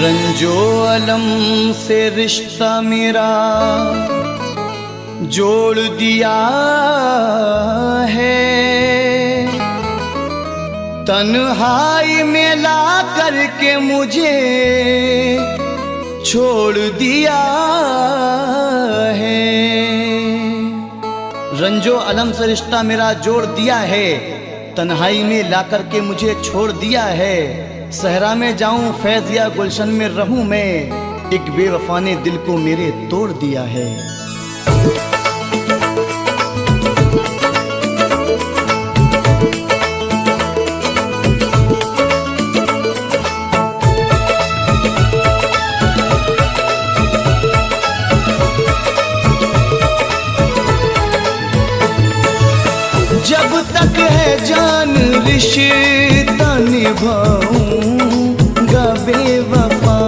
रंजो अलम से रिश्ता मेरा जोड़ दिया है, तन्हाई में ला करके मुझे छोड़ दिया है। रंजो अलम से रिश्ता मेरा जोड़ दिया है, तन्हाई में ला करके मुझे छोड़ दिया है। सहरा में जाऊं फैज़ या गुलशन में रहूं मैं, एक बेवफा ने दिल को मेरे तोड़ दिया है। जब तक है जान रिश्ता निभाऊंगा बेवफा,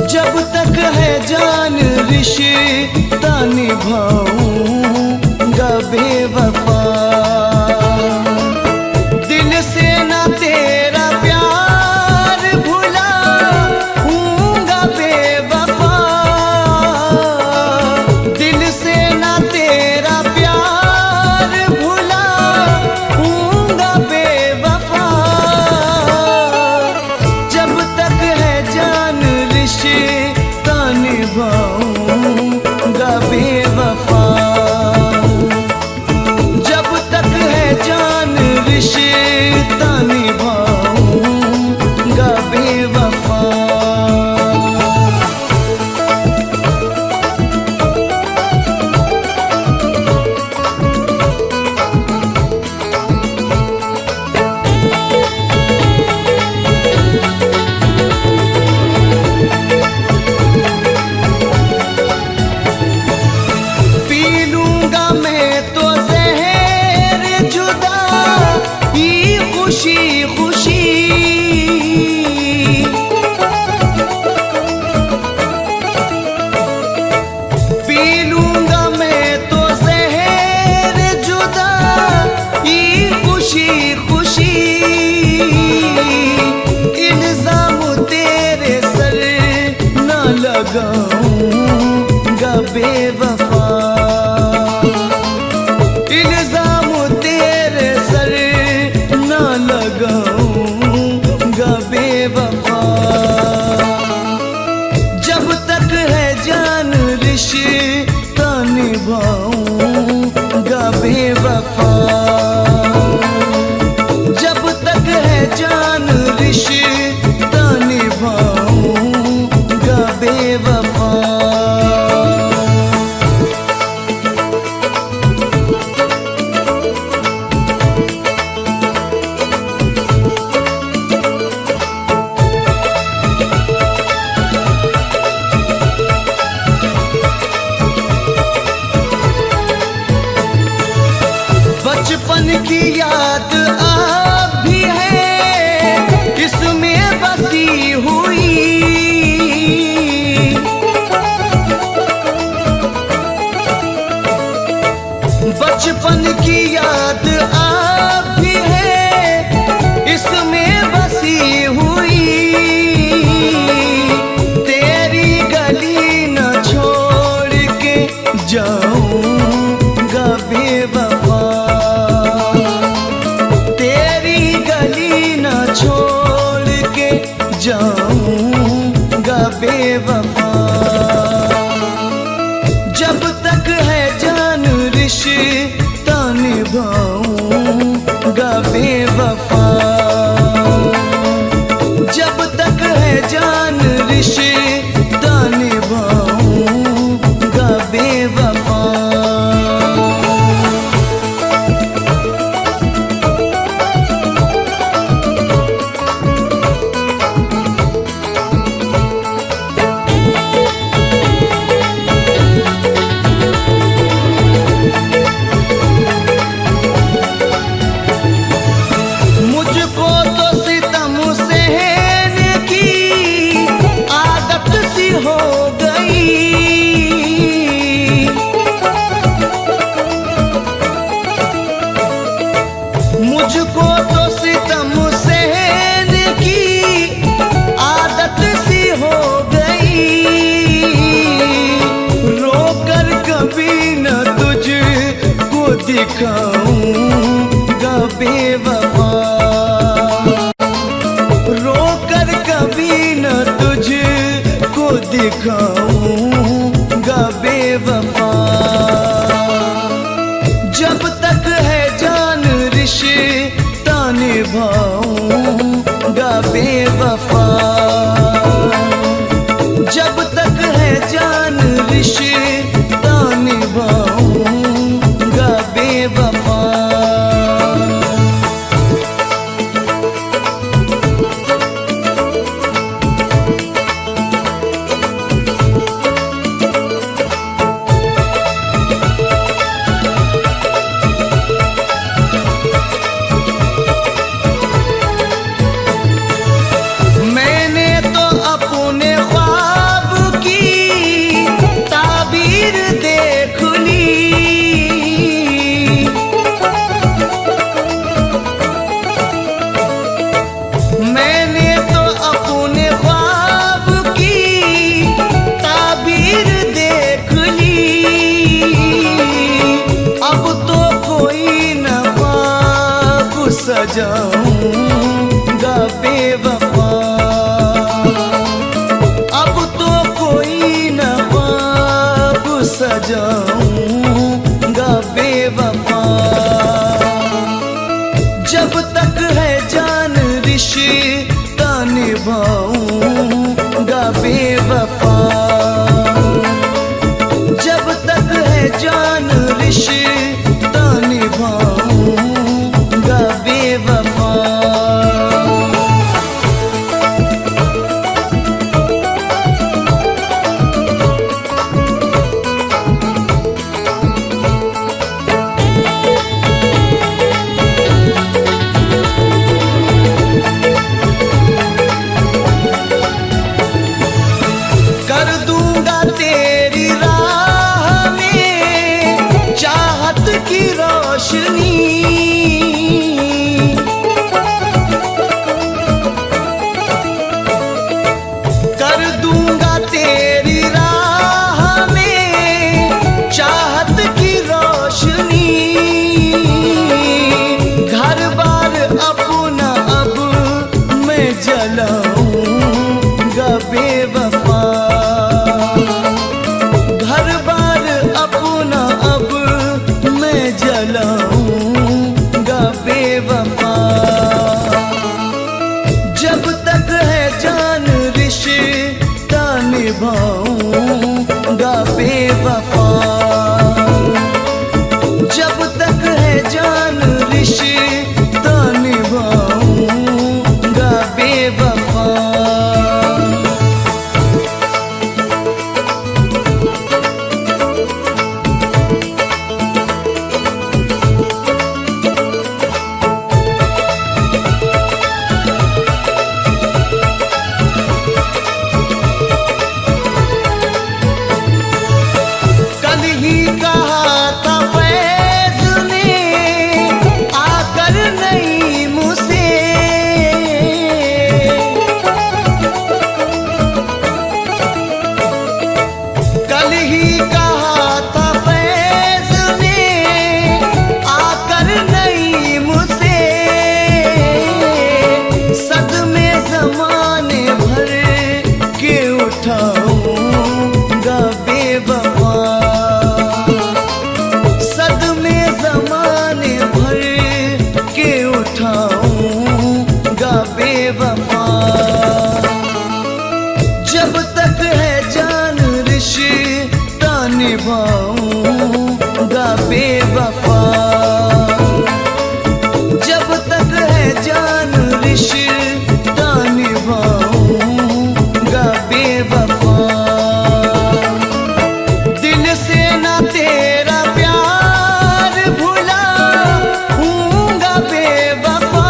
जब तक है जान रिश्ता निभाऊंगा बेवफा। दिल से ना तेरा प्यार भुलाऊंगा बेवफा, दिल से ना तेरा निभाऊंगा बेवफा। जब तक है जान रिश्ता निभाऊंगा बेवफा। लगाऊंगा बेवफा, इल्जाम तेरे सर न लगाऊंगा बेवफा। जब तक है जान रिश्ता निभाऊंगा बेवफा, जब तक है जान रिश्ता निभाऊंगा बेवफा। बचपन की याद अब भी है इसमें बसी हुई, बचपन की याद अब भी है इसमें बसी हुई। तेरी गली न छोड़ के जाऊंगा बेवफा, तेरी गली न छोड़ के जाऊंगा बेवफा। जब तक है जान रिश्ता निभाऊंगा बेवफा, जब तक है जान रिश्ता निभाऊंगा बेवफा। कभी न तुझको दिखाऊंगा बेवफा, रोकर कभी न तुझको दिखाऊंगा बेवफा। जब तक है जान रिश्ता निभाऊंगा बेवफा, जब तक है जान रिश्ता निभाऊंगा बेवफा। सजाऊंगा बेवफा, अब तो कोई न ख्वाब सजाऊंगा बेवफा। जब तक है जान रिश्ता निभाऊंगा बेवफा, जब तक है जान रिश्ता निभाऊंगा बेवफा। कर दूंगा तेरी राह में चाहत की रोशनी, कर दूंगा तेरी राह में चाहत की रोशनी। घर बार अपना अब मैं जलाऊंगा बेवफा, घर बार अपना अब मैं जलाऊंगा बेवफा। जब तक है जान रिश्ता निभाऊंगा बेवफा, जब तक है जान रिश्ता निभाऊंगा बेवफा। कल ही कहा था फैज ने आकर नहीं मुझसे, कल ही कहा था फैज ने आकर नहीं मुझसे। सदमे ज़माने भर के उठाऊंगा बेवफा, सदमे ज़माने भर के उठाऊंगा बेवफा। जब तक है जान रिश्ता निभाऊंगा बेवफा, जब तक है जान रिश्ता निभाऊंगा बेवफा। दिल से ना तेरा प्यार भुलाऊंगा बेवफा,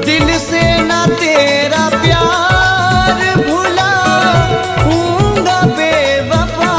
दिल से ना तेरा प्यार भुलाऊंगा बेवफा।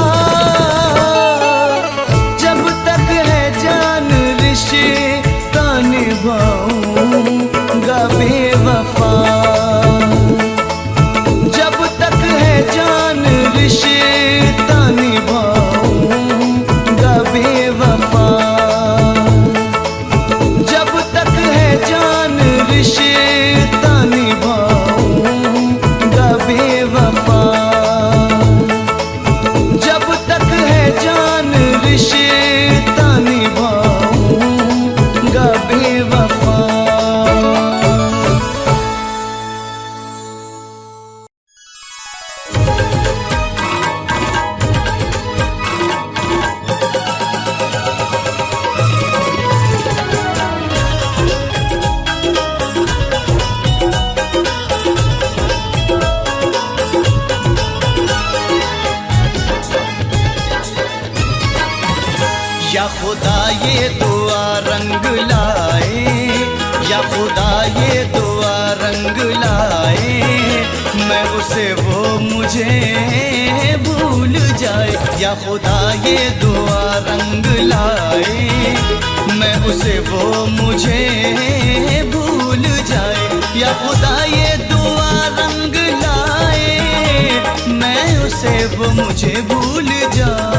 या खुदा ये दुआ रंग लाए, या खुदा ये दुआ रंग लाए, मैं उसे वो मुझे भूल जाए। या खुदा ये दुआ रंग लाए, मैं उसे वो मुझे भूल जाए। या खुदा ये दुआ रंग लाए, मैं उसे वो मुझे भूल जाए।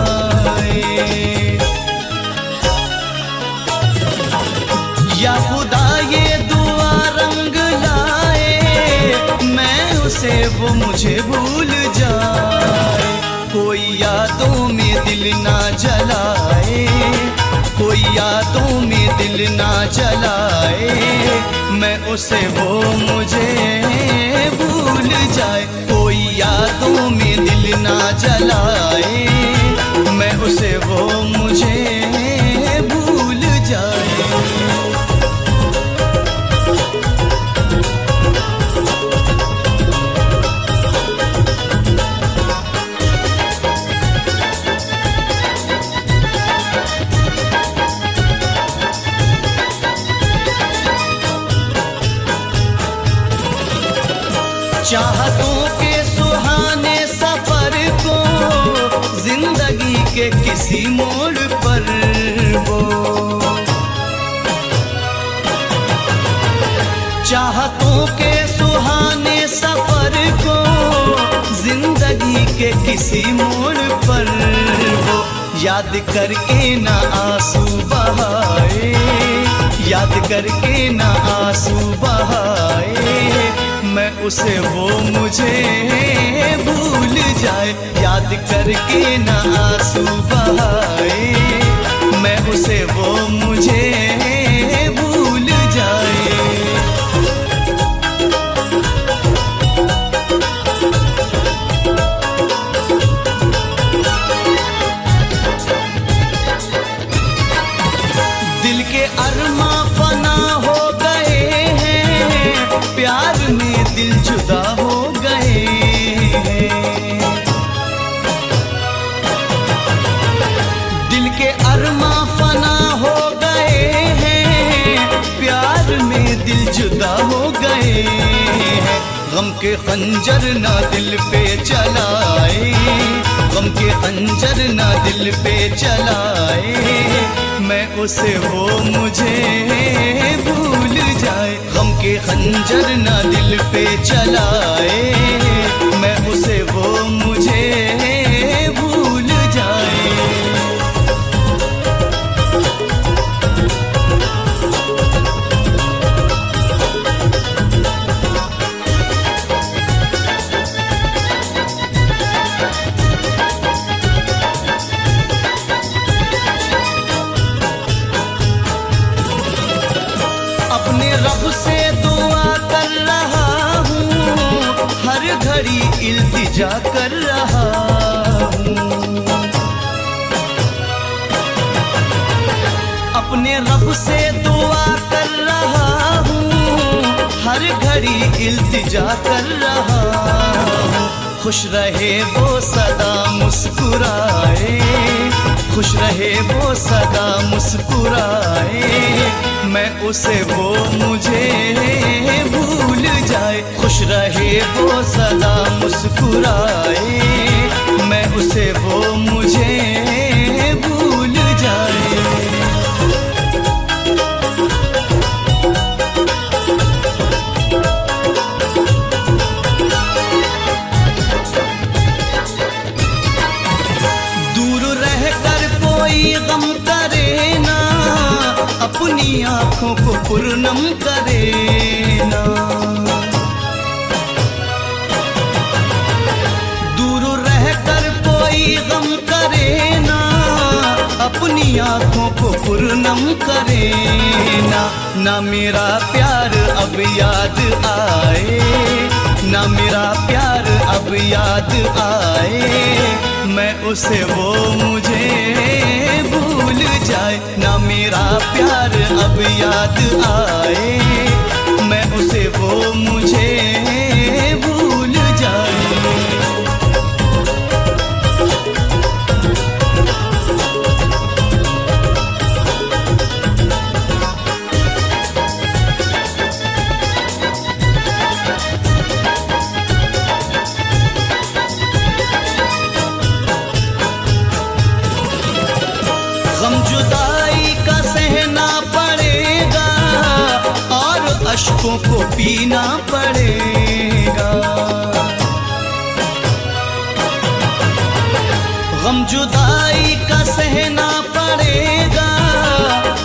या खुदा ये दुआ रंग लाए, मैं उसे वो मुझे भूल जाए। कोई यादों में दिल ना जलाए, कोई यादों में दिल ना जलाए, मैं उसे वो मुझे भूल जाए। कोई यादों में दिल ना जलाए, मैं उसे वो मुझे भूल जाए। चाहतों के सुहाने सफर को जिंदगी के किसी मोड़ पर वो, चाहतों के सुहाने सफर को जिंदगी के किसी मोड़ पर वो, याद करके ना आंसू बहाए, याद करके ना आंसू बहाए, मैं उसे वो मुझे भूल जाए। याद करके ना आंसू बहाए, मैं उसे वो मुझे भूल जाए। दिल के अरमा फना हो गए हैं, प्यार में दिल जुदा हो गए हैं। दिल के अरमा फना हो गए हैं, प्यार में दिल जुदा हो गए हैं। गम के खंजर ना दिल पे चलाए, गम के खंजर ना दिल पे चलाए, मैं उसे वो मुझे भूल जाए। गम के खंजर ना दिल पे चलाए, मैं उसे वो मुझे भूल जाए। अपने रब से दुआ कर रहा हूँ, हर घड़ी इल्तिजा कर रहा हूँ। अपने रब से दुआ कर रहा हूँ, हर घड़ी इल्तिजा कर रहा हूँ। खुश रहे वो सदा मुस्कुराए, खुश रहे वो सदा मुस्कुराए, मैं उसे वो मुझे भूल जाए। खुश रहे वो सदा मुस्कुराए, मैं उसे वो मुझे भूल जाए। गम करे ना, अपनी आँखों को पूर्णम करे ना। दूर रहकर कोई गम करे ना, अपनी आँखों को पूर्णम करे ना। ना मेरा प्यार अब याद आए, ना मेरा प्यार अब याद आए, मैं उसे वो मुझे भूल जाए। ना मेरा प्यार अब याद आए, मैं उसे वो मुझे भूल जाए। अश्कों को पीना पड़ेगा। गम जुदाई का सहना पड़ेगा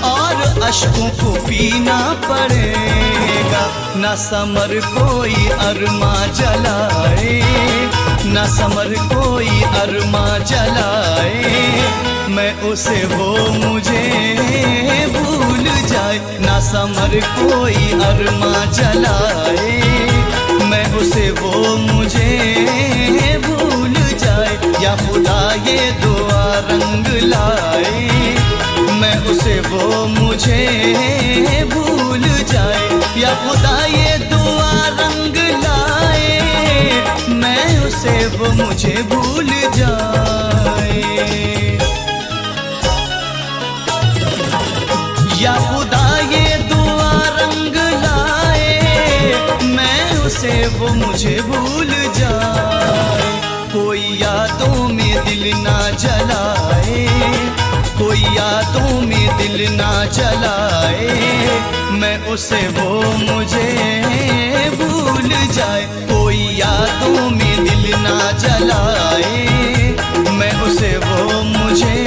और अश्कों को पीना पड़ेगा। न समर कोई अरमा जलाए, न समर कोई अरमा जलाए, मैं उसे वो मुझे भूल जाए। न समर कोई अरमा जलाए, मैं उसे वो मुझे भूल जाए। या खुदा ये दुआ रंग लाए, मैं उसे वो मुझे भूल जाए। या खुदा ये दुआ रंग लाए, मैं उसे वो मुझे भूल जाए। या खुदा ये दुआ रंग लाए, मैं उसे वो मुझे भूल जाए। कोई यादों में दिल ना जलाए, कोई यादों में दिल ना जलाए, मैं उसे वो मुझे भूल जाए। कोई यादों में दिल ना जलाए, मैं उसे वो मुझे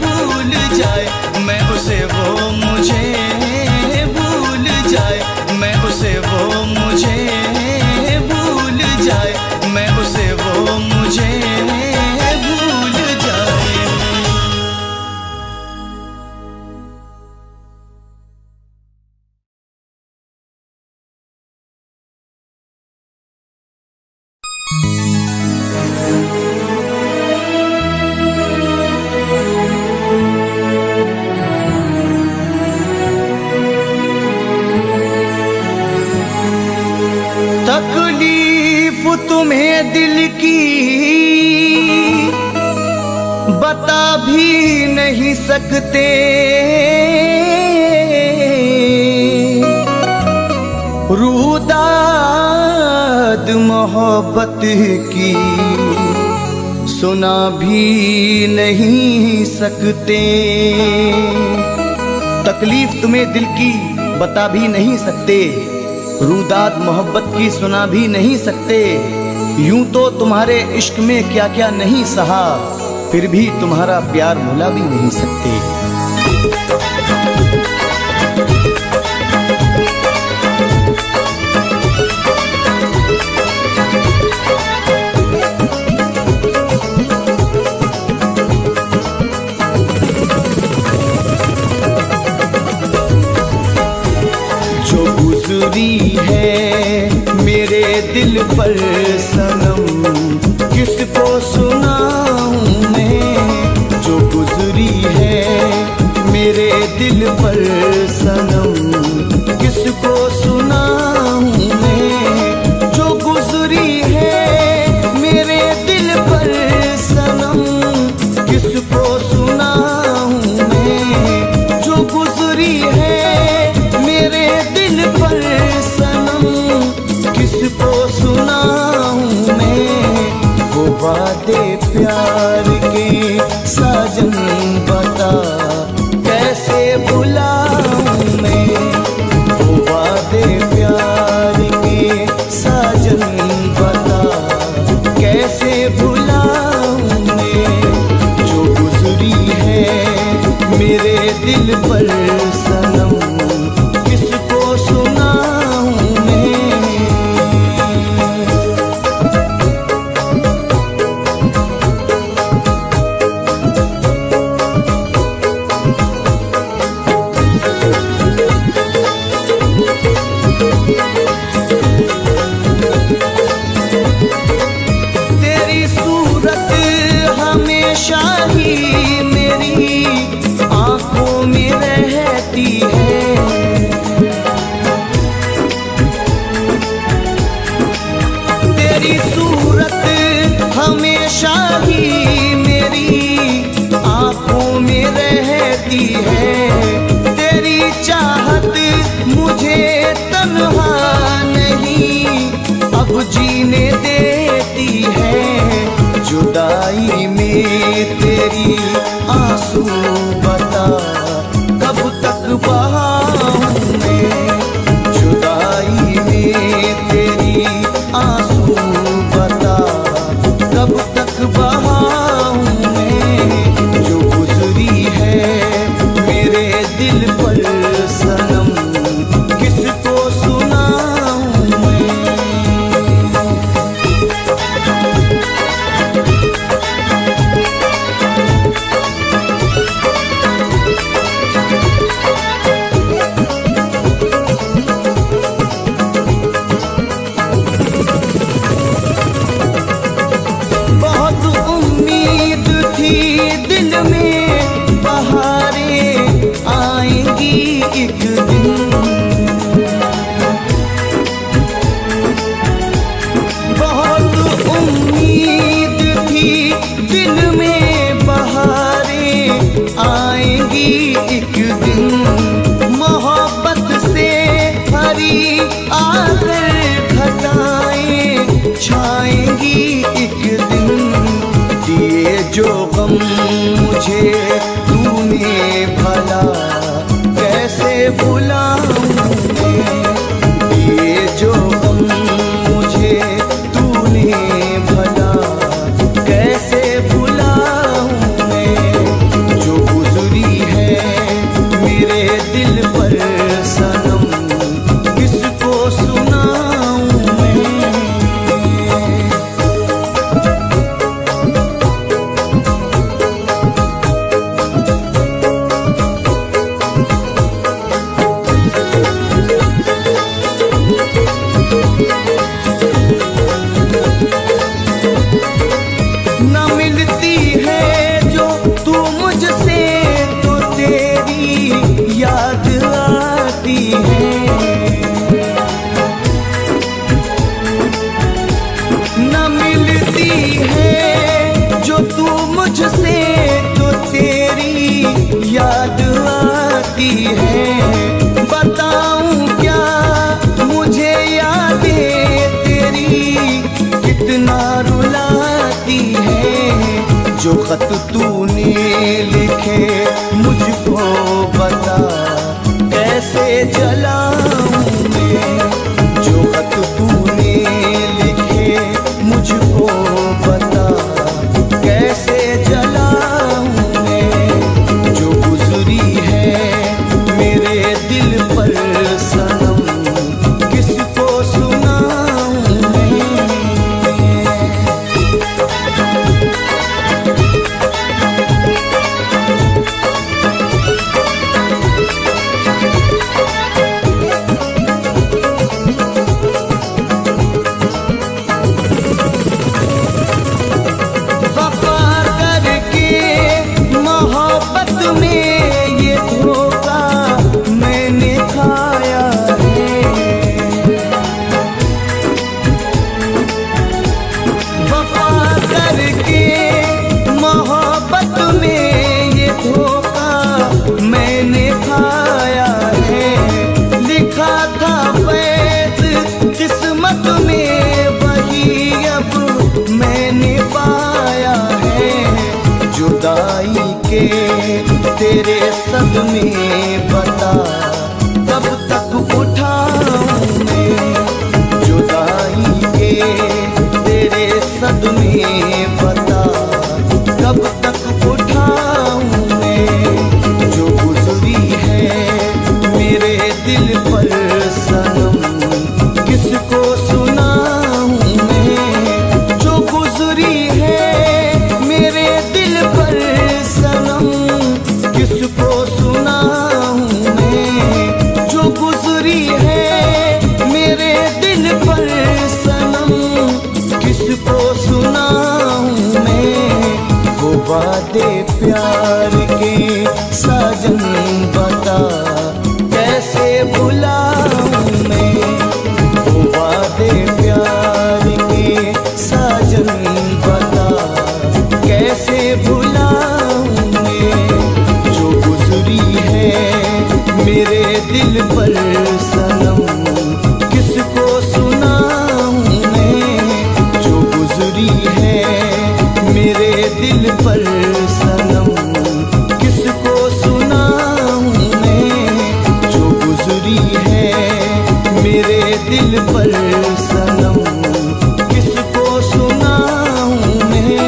भूल जाए। मैं उसे वो मुझे भूल जाए, मैं उसे वो मुझे भूल जाए, मैं उसे वो मुझे भूल जाए। तकलीफ तुम्हें दिल की बता भी नहीं सकते, रूदाद मोहब्बत की सुना भी नहीं सकते। तकलीफ तुम्हें दिल की बता भी नहीं सकते, रूदाद मोहब्बत की सुना भी नहीं सकते। यूं तो तुम्हारे इश्क में क्या क्या नहीं सहा, फिर भी तुम्हारा प्यार भुला भी नहीं सकते। गुजरी है मेरे दिल पर सनम, किसको सुनाऊं मैं। जो गुजरी है मेरे दिल पर सनम, किसको सुनाऊं मैं। जो गुजरी है मेरे दिल पर सनम, किसको सुनाऊं मैं। जो गुजरी है मेरे दिल पर सनम, किसको सुनाऊं मैं। वो वादे प्यार के साजन बता कैसे भुलाऊं मैं। वो वादे प्यार के साजन बता कैसे भुलाऊं मैं। जो गुजरी है मेरे दिल पर सनम, किसको सुनाऊं मैं। तेरी सूरत हमेशा ही मेरी आंखों में रहती है। तेरी सूरत हमेशा ही मेरी आंखों में रहती है। तेरी चाहत मुझे तन्हा नहीं अब जीने देती है। जुदाई में तेरी आंसू बता कब तक बहाऊं मैं। जुदा सारी आकर घटाएं छाएंगी एक दिन। दिए जो गम मुझे तूने भला कैसे भुलाऊं मैं। दिए जो गम मुझे तूने भला कैसे भुलाऊं मैं। जो गुजरी है मेरे दिल पर सनम किसको सुनाऊं मैं। न मिलती है जो तू मुझसे तो तेरी याद आती है। न मिलती है जो तू मुझसे तो तेरी याद आती है। बताऊं क्या मुझे यादें तेरी कितना रुलाती है। जो खत तूने लिखे मुझको बता कैसे जलाऊं मैं। जो खत तूने लिखे मुझको बता कैसे जलाऊं मैं। जो गुजरी है मेरे दिल पर सनम किसको सुनाऊं मैं। वफा करके मोहब्बत में ये धोखा मैंने खाया है। वफा करके मोहब्बत में ये धोखा मैंने खाया है। लिखा था फैज किस्मत में वही अब मैंने पाया है। जुदाई के तेरे सदमे बता कब तक उठाऊं मैं। जुदाई के तेरे सदमे बता कब तक उठाऊं मैं। जो गुजरी है मेरे दिल पर सनम किसको सुनाऊं मैं। जो गुजरी है मेरे दिल पर सनम किसको सुनाऊं मैं। जो गुजरी है मेरे दिल पर सनम किसको सुनाऊं मैं। वो वादे प्यार के साजन बता कैसे भुलाऊं मैं। वो वादे प्यार के साजन बता कैसे भुलाऊं मैं। जो गुजरी है मेरे दिल पर सनम किसको सुनाऊं मैं। जो गुजरी है मेरे दिल पर सनम किसको सुनाऊं मैं। जो गुजरी है मेरे दिल पर सनम किसको सुनाऊं मैं।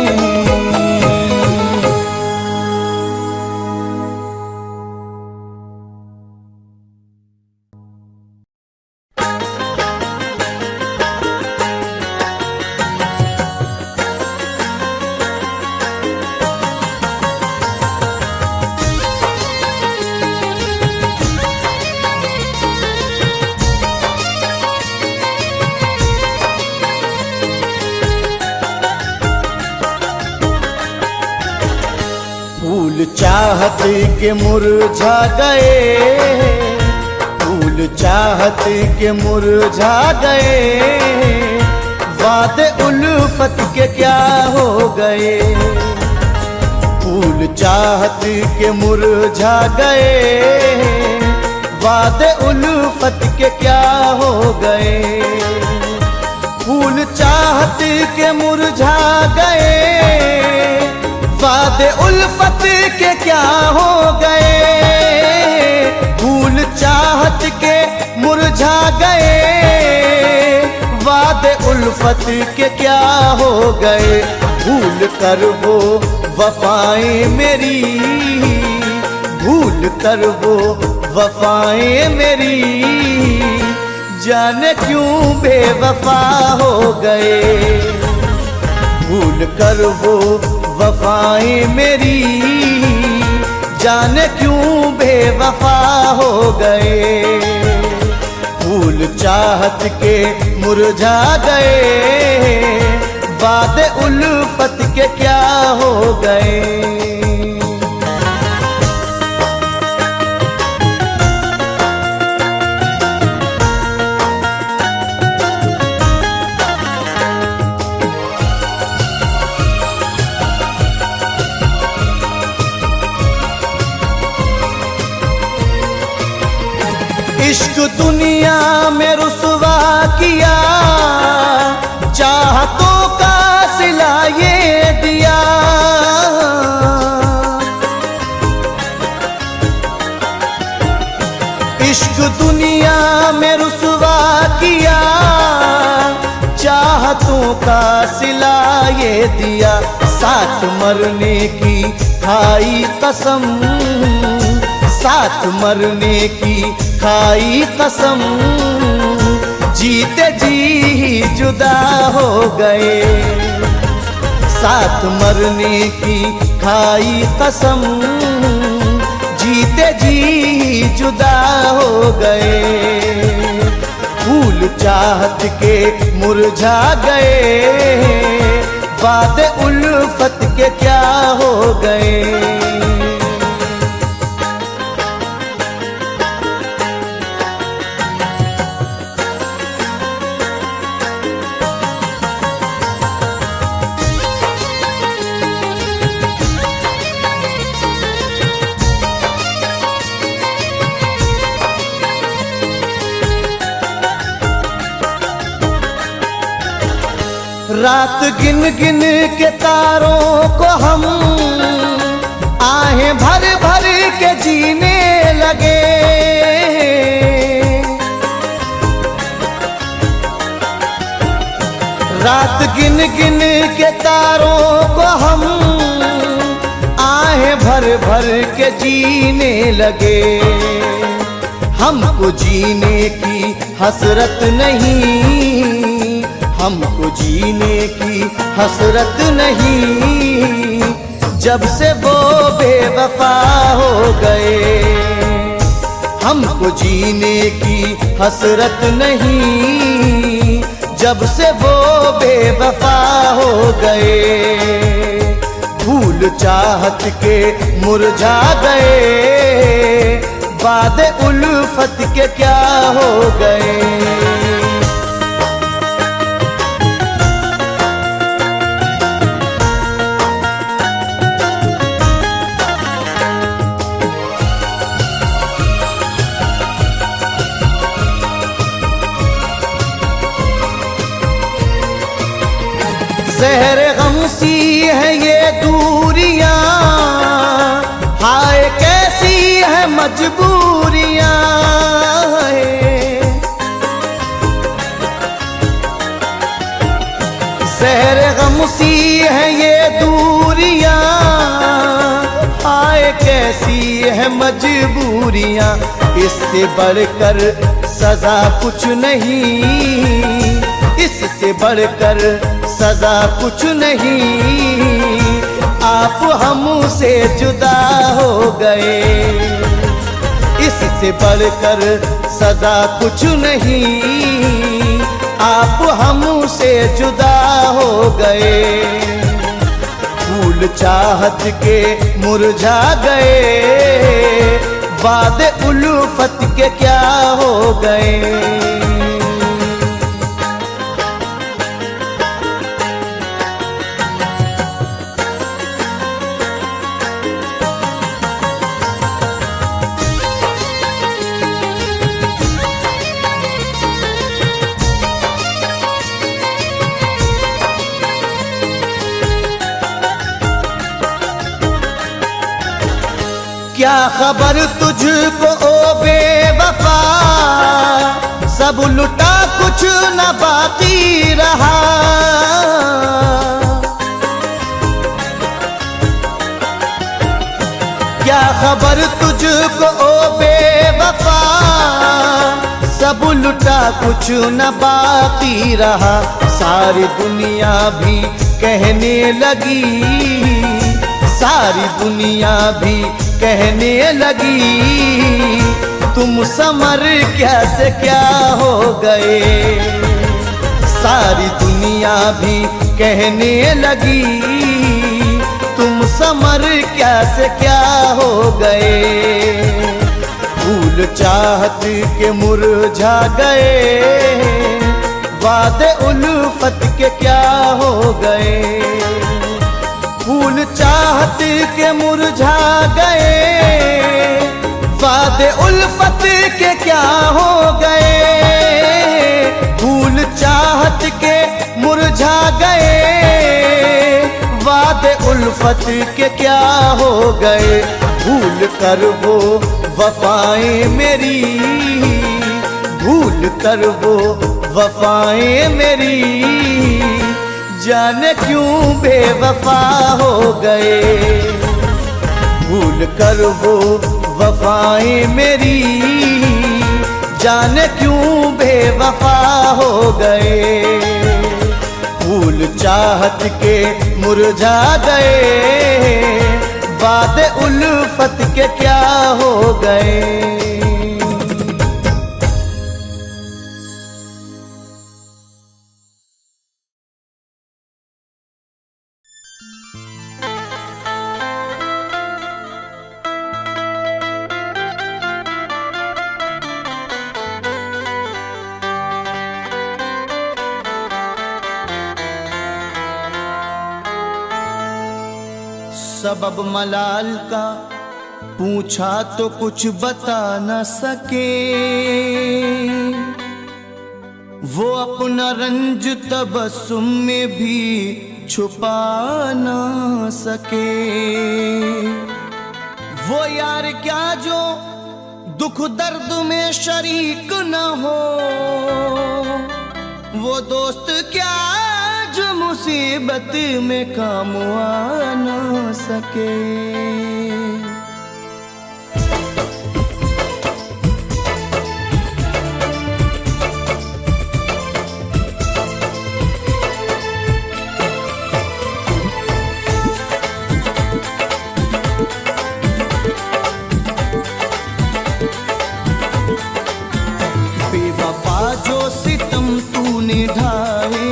फूल चाहत के मुरझा गए। फूल चाहत के मुरझा गए। वादे उल्फत के क्या हो गए। फूल चाहत के मुरझा गए। वादे उल्फत के क्या हो गए। फूल चाहत के मुरझा गए, वादे उल्फत के क्या हो गए। फूल चाहत के मुरझा गए, वादे उल्फत के क्या हो गए। भूल कर वो वफाएं मेरी, भूल कर वो वफाएं मेरी, जाने क्यों बेवफा हो गए। भूल कर वो वफाएं मेरी, जाने क्यों बेवफा हो गए। फूल चाहत के मुरझा गए, वादे उल्फत के क्या हो गए। इश्क दुनिया में रुसवा किया, चाहतों का सिला ये दिया। इश्क दुनिया में रुसवा किया, चाहतों का सिला ये दिया। साथ मरने की खाई कसम, साथ मरने की खाई कसम, जीते जी जुदा हो गए। साथ मरने की खाई कसम, जीते जी जुदा हो गए। फूल चाहत के मुरझा गए, वादे उल्फत के क्या हो गए। रात गिन गिन के तारों को हम आहें भर भर के जीने लगे। रात गिन गिन के तारों को हम आहें भर भर के जीने लगे। हमको जीने की हसरत नहीं, हमको जीने की हसरत नहीं, जब से वो बेवफा हो गए। हमको जीने की हसरत नहीं, जब से वो बेवफा हो गए। भूल चाहत के मुरझा गए, वादे उल्फत के क्या हो गए। ज़हर गम सी है ये दूरियां, हाय कैसी है मजबूरियां। ज़हर गम सी है ये दूरियां, हाय कैसी है मजबूरियां। इससे बढ़कर सजा कुछ नहीं, इससे बढ़कर सजा कुछ नहीं। आप हमसे जुदा हो गए, इससे बढ़कर सजा कुछ नहीं। आप हमसे जुदा हो गए। फूल चाहत के मुरझा गए, वादे उल्फत के क्या हो गए। क्या खबर तुझको ओ बेवफा, सब लुटा कुछ न बाकी रहा। क्या खबर तुझको ओ बेवफा, सब लुटा कुछ न बाकी रहा। सारी दुनिया भी कहने लगी, सारी दुनिया भी कहने लगी, तुम समर कैसे क्या हो गए। सारी दुनिया भी कहने लगी, तुम समर कैसे क्या हो गए। फूल चाहत के मुरझा गए, वादे उल्फत के क्या हो गए। फूल चाहत के मुरझा गए, वादे उल्फत के क्या हो गए। फूल चाहत के मुरझा गए, वादे उल्फत के क्या हो गए। भूल कर वो वफाएं मेरी, भूल कर वो वफाएं मेरी, जाने क्यों बेवफा हो गए। भूल कर वो वफाएं मेरी, जाने क्यों बेवफा हो गए। फूल चाहत के मुरझा गए, वादे उल्फत के क्या हो गए। सबब मलाल का पूछा तो कुछ बता न सके, वो अपना रंज तबस्सुम में भी छुपा न सके। वो यार क्या जो दुख दर्द में शरीक न हो, वो दोस्त क्या जो मुसीबत में काम आ न सके। बेवफा जो सितम तूने ढाए,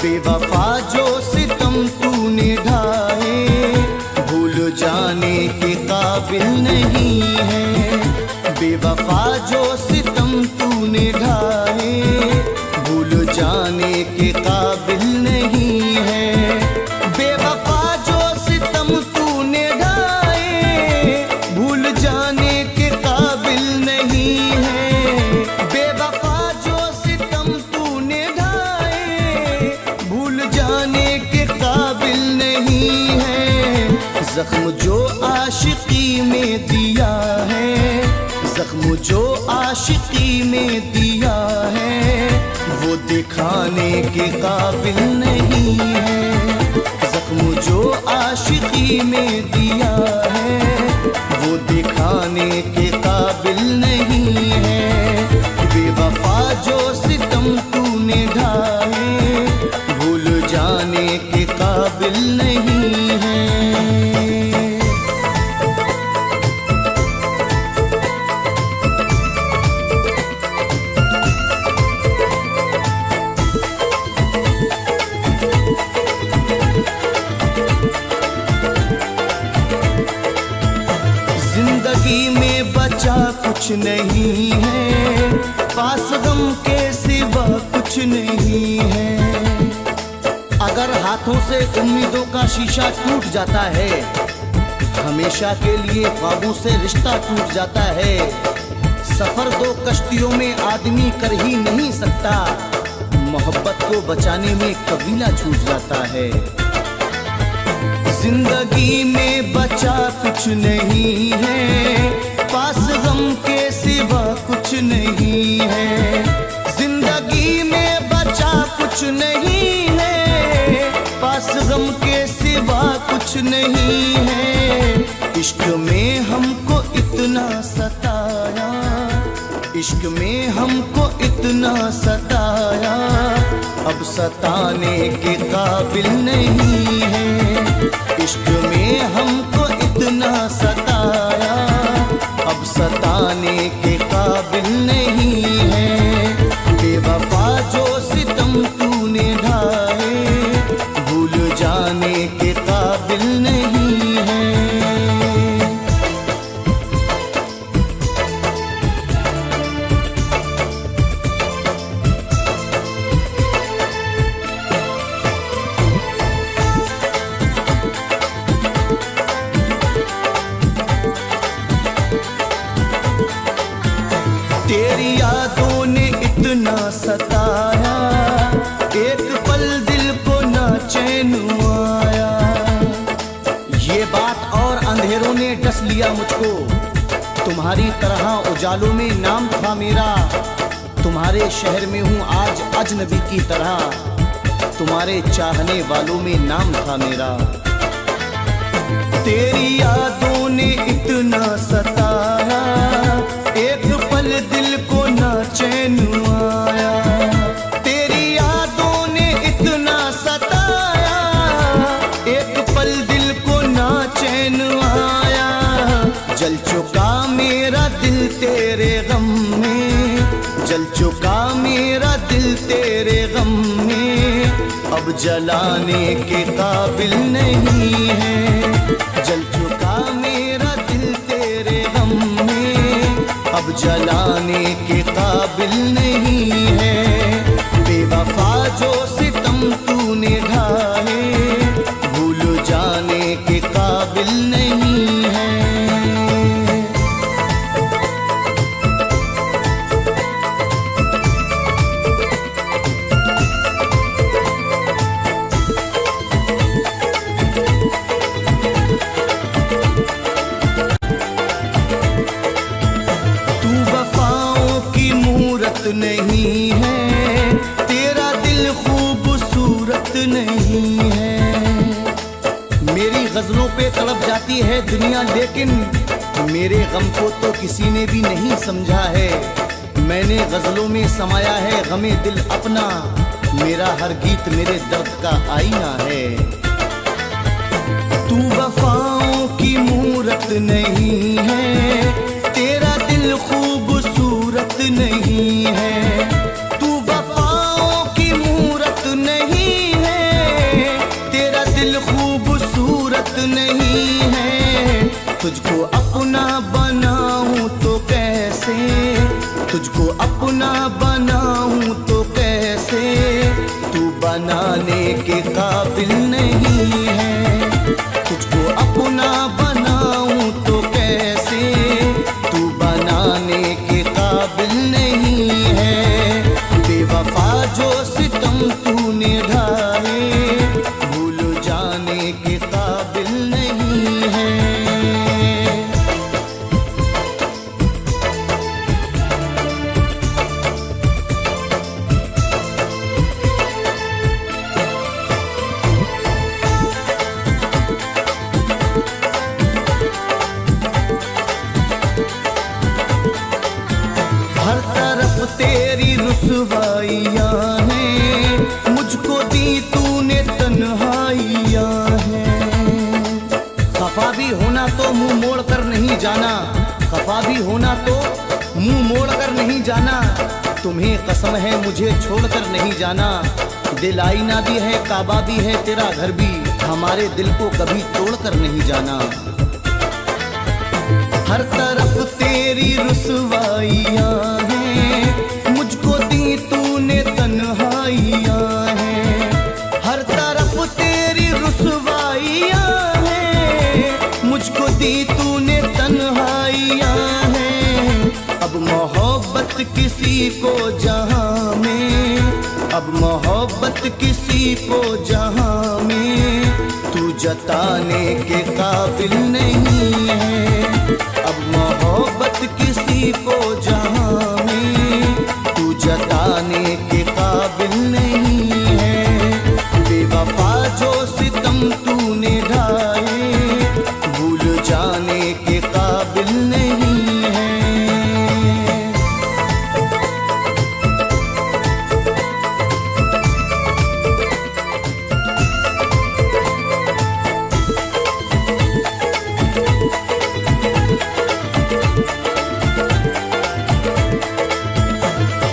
बेवफा जो सितम तूने ढाए, भूल जाने के काबिल नहीं है। बेवफा जो सितम तूने ढाए, भूल जाने के काबिल नहीं है। बेवफा जो सितम तूने ढाए, भूल जाने के काबिल नहीं है। बेवफा जो सितम तूने ढाए, भूल जाने के काबिल नहीं है। जख्म जो आशिकी में दिया है, जख्म जो आशिकी में दिया है, वो दिखाने के काबिल नहीं है। जख्म जो आशिकी में दिया है, वो दिखाने के काबिल नहीं है। बेवफा जो सितम तूने ढाए, भूल जाने के काबिल नहीं है। जिंदगी में बचा कुछ नहीं है, पास गम के सिवा कुछ नहीं है। अगर हाथों से उम्मीदों का शीशा टूट जाता है, हमेशा के लिए ख्वाबों से रिश्ता टूट जाता है। सफर दो कश्तियों में आदमी कर ही नहीं सकता, मोहब्बत को बचाने में कबीला छूट जाता है। जिंदगी में बचा कुछ नहीं है, पास गम के सिवा कुछ नहीं है। जिंदगी में बचा कुछ नहीं है, पास गम के सिवा कुछ नहीं है। इश्क में हमको इतना सताया, इश्क में हमको इतना सताया, अब सताने के काबिल नहीं है। इश्क में हमको इतना सताया, अब सताने के काबिल नहीं है। बेवफा जो सितम तूने ढाए, भूल जाने के काबिल नहीं है। तेरी यादों ने इतना सताया, एक पल दिल को ना चैन आया। ये बात और अंधेरों ने डस लिया मुझको, तुम्हारी तरह उजालों में नाम था मेरा। तुम्हारे शहर में हूँ आज अजनबी की तरह, तुम्हारे चाहने वालों में नाम था मेरा। तेरी यादों ने इतना सताया, एक पल दिल को ना चैन आया। तेरी यादों ने इतना सताया, एक पल दिल को ना चैन आया। जल चुका मेरा दिल तेरे गम में, जल चुका मेरा दिल तेरे गम में, अब जलाने के काबिल नहीं है। जल चुका मेरा दिल तेरे गम में, अब जलाने के काबिल नहीं है। बेवफा जो सितम तूने ढाए, भूल जाने के काबिल नहीं है। नहीं है, तेरा दिल खूबसूरत नहीं है। मेरी गजलों पे तड़प जाती है दुनिया, लेकिन मेरे गम को तो किसी ने भी नहीं समझा है। मैंने गजलों में समाया है गमे दिल अपना, मेरा हर गीत मेरे दर्द का आईना है। तू वफाओं की मूरत नहीं है, तेरा दिल खूबसूरत नहीं है। तू वफाओं की मूरत नहीं है, तेरा दिल खूबसूरत नहीं है। तुझको अपना बनाऊं तो कैसे, तुझको अपना बनाऊं तो कैसे, तू बनाने के काबिल नहीं है। तुझको अपना बनाऊं तो कैसे, तू बनाने के काबिल नहीं है। बेवफा जो सितम तूने ढाए, भूल जाने के काबिल नहीं है। हर तरफ तेरी रुसवाइयाँ हैं, मुझको दी तूने तन्हाइयाँ हैं। खफा भी होना तो मुंह मोड़ कर नहीं जाना, खफा भी होना तो मुंह मोड़ कर नहीं जाना। तुम्हें कसम है मुझे छोड़कर नहीं जाना। दिल आईना भी है, काबा भी है, तेरा घर भी, हमारे दिल को कभी तोड़कर नहीं जाना। हर तरफ तेरी रुसवाइयाँ हैं, मुझको दी तूने तन्हाइयाँ हैं। हर तरफ तेरी रुसवाइयाँ हैं, मुझको दी तूने तन्हाइयाँ हैं। अब मोहब्बत किसी को जहाँ में, अब मोहब्बत किसी को जहाँ में, तू जताने के काबिल नहीं है। अब मोहब्बत किसी को जहां में तू जताने के काबिल नहीं है। बेवफा जो सितम तूने ढाए भूल जाने के काबिल नहीं है।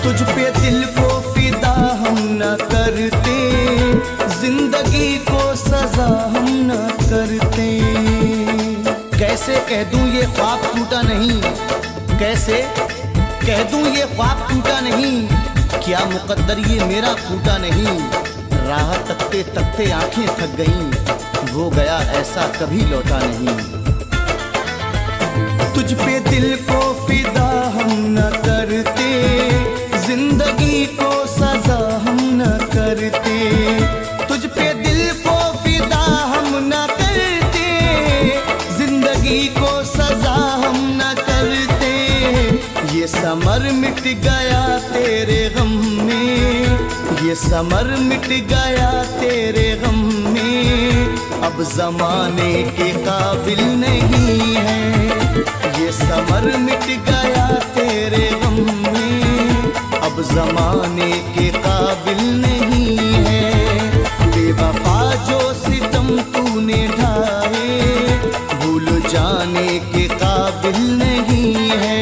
तुझ पे दिल को फिदा हम न करते, जिंदगी को सजा हम न करते। कैसे कह दूं ये ख्वाब टूटा नहीं, कैसे कह दूं ये ख्वाब टूटा नहीं। क्या मुकद्दर ये मेरा फूटा नहीं। राह तकते तकते आंखें थक गईं, वो गया ऐसा कभी लौटा नहीं। तुझ पे दिल को फिदा हम न करते, जिंदगी को सजा हम न करते। तुझ पे दिल को फिदा हम न करते, जिंदगी को सजा हम न करते। ये समर मिट गया तेरे गम में, ये समर मिट गया तेरे गम में। अब जमाने के काबिल नहीं है। ये समर मिट गया तेरे गम में, अब जमाने के काबिल नहीं है। बेवफा जो सितम तूने ढाए भूल जाने के काबिल नहीं है।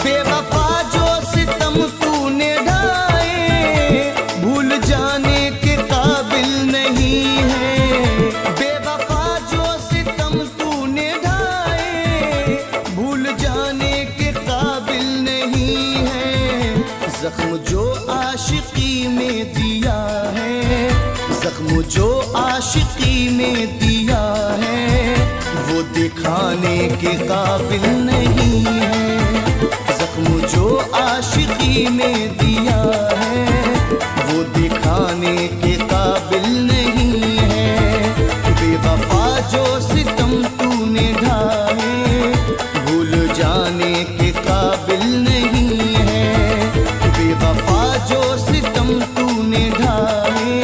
बेवफा जो सितम तूने ढाए भूल जाने के काबिल नहीं है। बेवफा जो सितम तूने ढाए भूल जाने के काबिल नहीं है। जख्म जो आशिकी में दिया है, जख्म जो आशिकी में दिया है, वो दिखाने के काबिल नहीं है। जख्म जो आशिकी में दिया है, वो दिखाने के काबिल नहीं है। बेवफा जो सितम तूने ढाए भूल जाने के काबिल नहीं है। बेवफा जो सितम तूने ढाए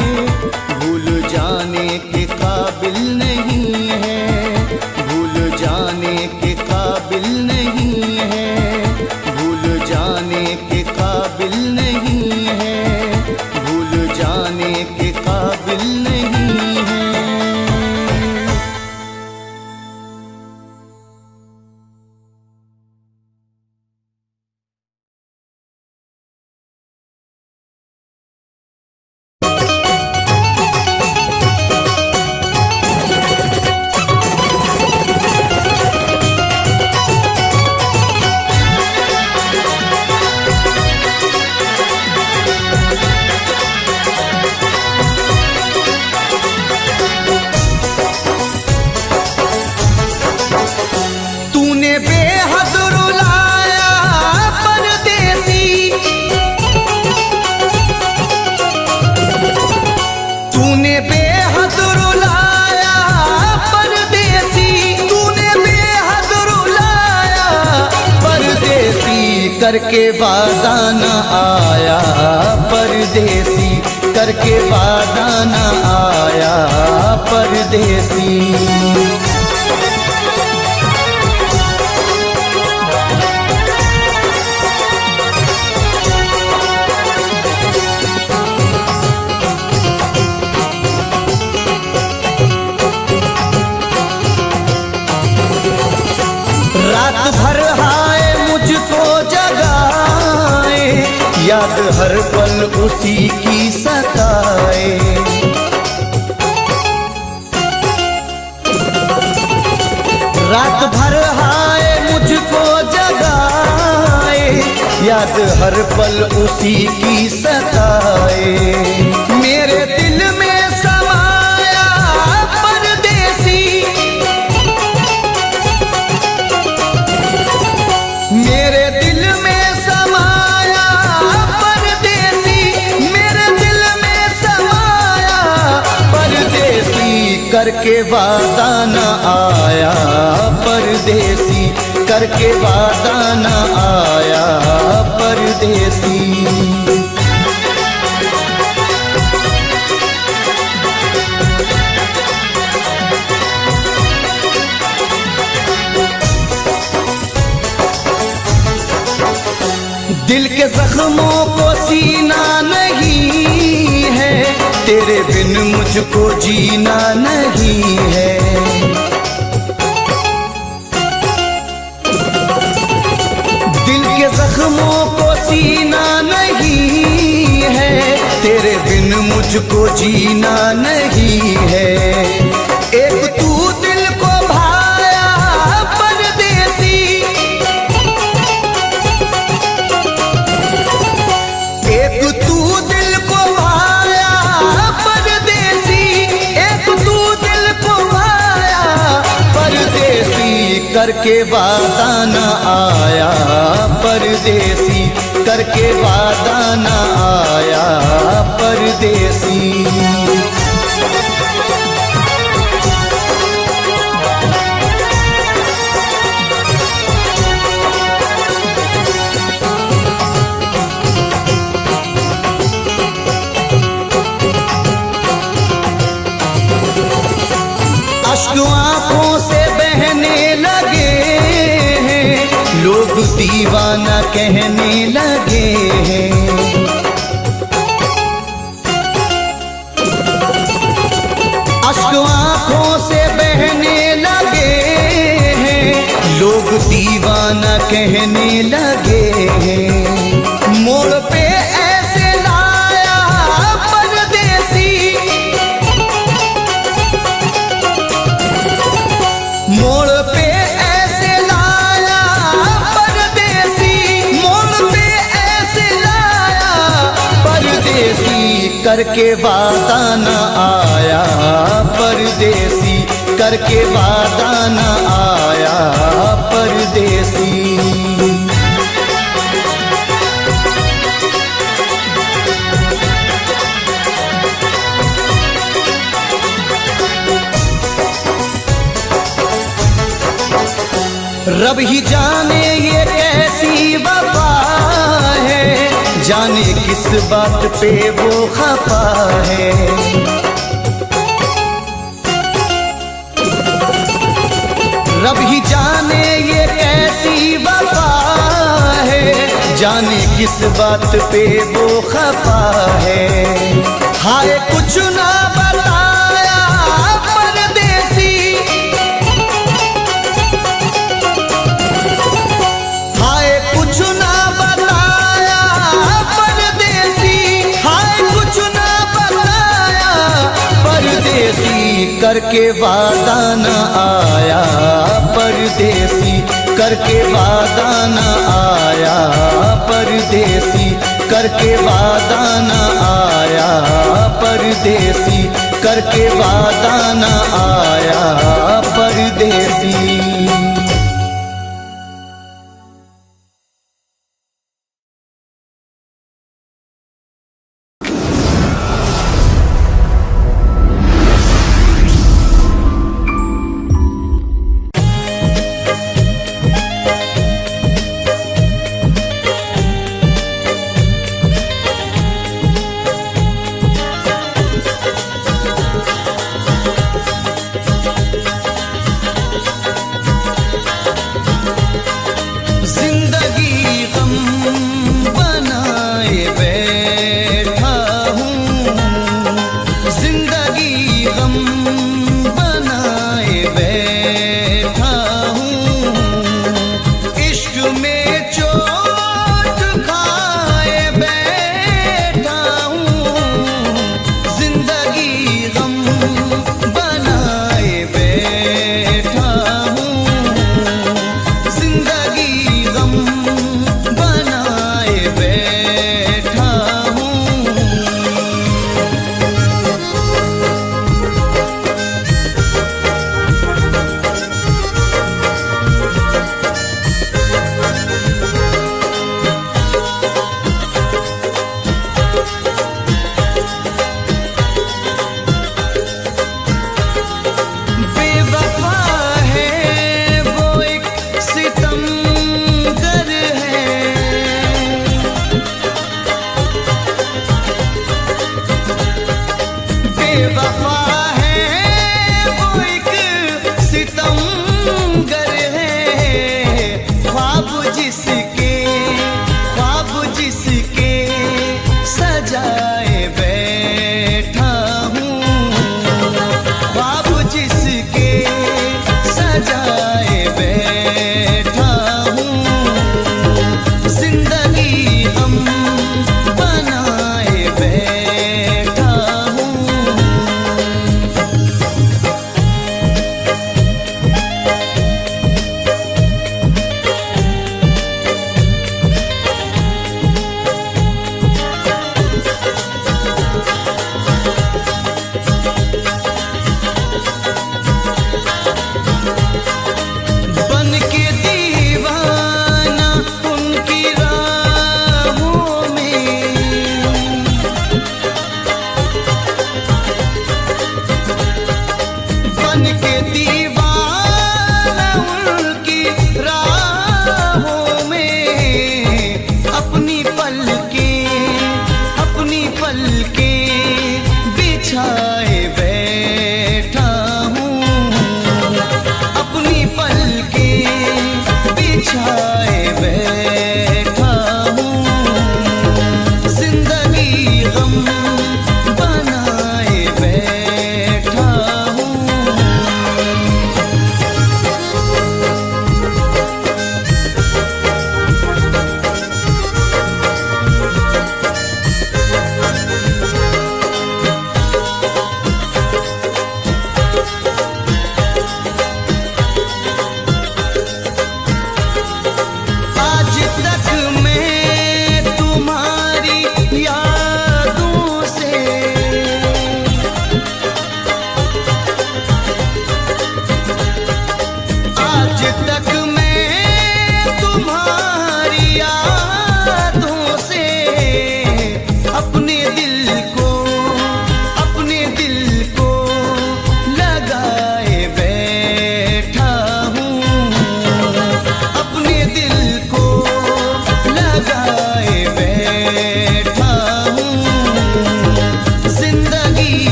भूल जाने के काबिल नहीं है। भूल जाने के काबिल नहीं है। भूल जाने के काबिल नहीं है। भूल जाने के काबिल नहीं है। तूने बेहद रुलाया परदेसी, तूने बेहद रुलाया परदेसी, तूने बेहद रुलाया परदेसी। करके वादा न आया परदेसी, करके वादा न आया परदेसी। रात भर हाय मुझको जगाए, याद हर पल उसी की सताए। रात भर हाय मुझको जगाए, याद हर पल उसी की सताए। मेरे दिल में समाया परदेसी, मेरे दिल में समाया परदेसी, मेरे दिल में समाया परदेसी। करके वादा न आया परदेसी, करके वादा न आया परदेसी। दिल के जख्मों को सीना नहीं है, तेरे बिन मुझको जीना नहीं है। दिल के जख्मों को सीना नहीं है, तेरे बिन मुझको जीना नहीं है। एक तू दिल को भाया परदेसी, एक तू दिल को भाया परदेसी, एक तू दिल को भाया परदेसी, करके वादा न आया परदेसी, करके वादा न आया परदेसी। अश्क आंखों से बहने लगे हैं, लोग दीवाना कहने लगे हैं। अश्क आंखों से बहने लगे हैं, लोग दीवाना कहने लगे हैं। मोड़ पे ऐसे लाया परदेसी, मोड़ पे ऐसे लाया परदेसी, मोड़ पे ऐसे लाया परदेसी, करके वादा न आया परदेसी, करके वादा न आया परदेसी। रब ही जाने ये कैसी वफा है, जाने किस बात पे वो खफा है। रब ही जाने ये कैसी वफा है, जाने किस बात पे वो खफा है। हाय कुछ ना बताया परदेसी, हाय कुछ ना बताया परदेसी, हाय कुछ ना बताया परदेसी, करके वादा न आया परदेसी, करके वादा न आया परदेसी, करके वादा न आया परदेसी, करके वादा न आया परदेसी।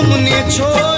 तुमने छोड़